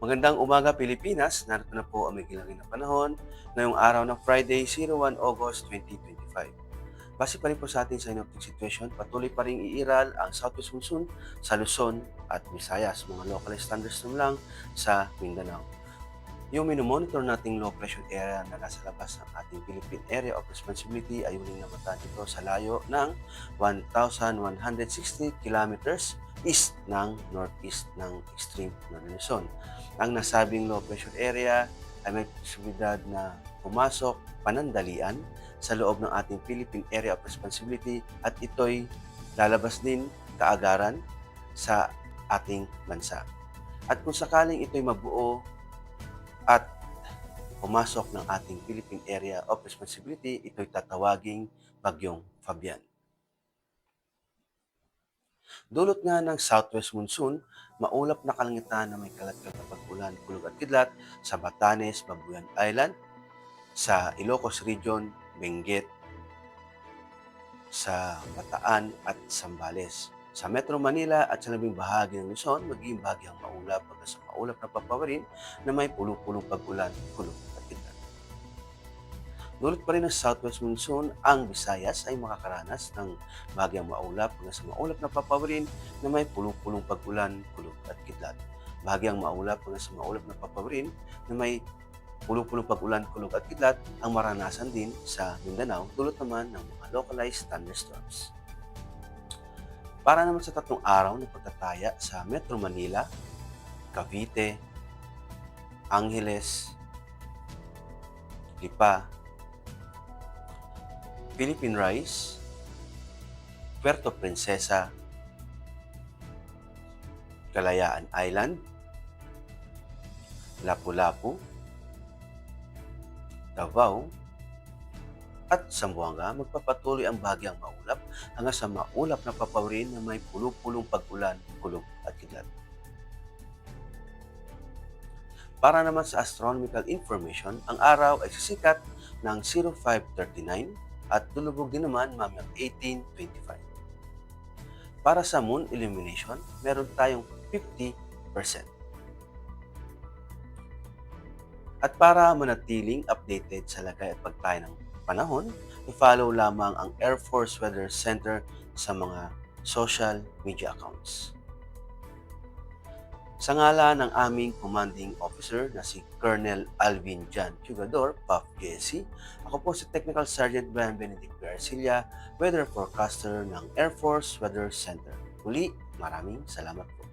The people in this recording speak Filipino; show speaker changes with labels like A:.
A: Magandang umaga Pilipinas, narito na po ang may kilangin na panahon ngayong araw ng Friday, 1 August 2025. Base pa rin po sa ating synoptic situation, patuloy pa rin iiral ang southwest monsoon sa Luzon at Visayas, mga localized thunderstorm lang sa Mindanao. Yung minomonitor nating low pressure area na nasa labas ng ating Philippine Area of Responsibility ay huling namataan ito sa layo ng 1,160 kilometers east ng northeast ng extreme northern Luzon. Ang nasabing low pressure area ay may posibilidad na pumasok panandalian sa loob ng ating Philippine Area of Responsibility at ito'y lalabas din kaagaran sa ating bansa. At kung sakaling ito'y mabuo at pumasok ng ating Philippine Area of Responsibility, ito'y tatawaging Bagyong Fabian. Dulot nga ng southwest monsoon, maulap na kalangitan na may kalat-kalat na pag-ulan, kulog at kidlat sa Batanes, Babuyan Island, sa Ilocos Region, Benguet, sa Bataan at Zambales. Sa Metro Manila at sa labing bahagi ng Luzon, magiging bahagyang maulap hanggang sa maulap na papawirin na may pulong-pulong pag-ulan, kulog at kidlat. Dulot pa rin ng southwest monsoon, ang Visayas ay makakaranas ng bahagyang maulap hanggang sa maulap na papawirin na may pulong-pulong pag-ulan, kulog at kidlat. Bahagyang maulap hanggang sa maulap na papawirin na may pulong-pulong pag-ulan, kulog at kidlat ang maranasan din sa Mindanao, dulot naman ng mga localized thunderstorms. Para naman sa 3 araw na pagtataya sa Metro Manila, Cavite, Angeles, Lipa, Philippine Rice, Puerto Princesa, Kalayaan Island, Lapu-Lapu, Davao, at Zamboanga, magpapatuloy ang bahagyang maulap hanggang sa maulap na papawirin na may pulong-pulong pag-ulan, kulog at kidlat. Para naman sa astronomical information, ang araw ay sisikat ng 0539 at lulubog din naman mamayang 1825. Para sa moon illumination, meron tayong 50%. At para manatiling updated sa lagay at pagtayo ng panahon, i-follow lamang ang Air Force Weather Center sa mga social media accounts. Sa ngalan ng aming commanding officer na si Colonel Alvin John Chugador, Puff JSC, ako po si Technical Sergeant Brian Benedict Garcia, Weather Forecaster ng Air Force Weather Center. Muli, maraming salamat po.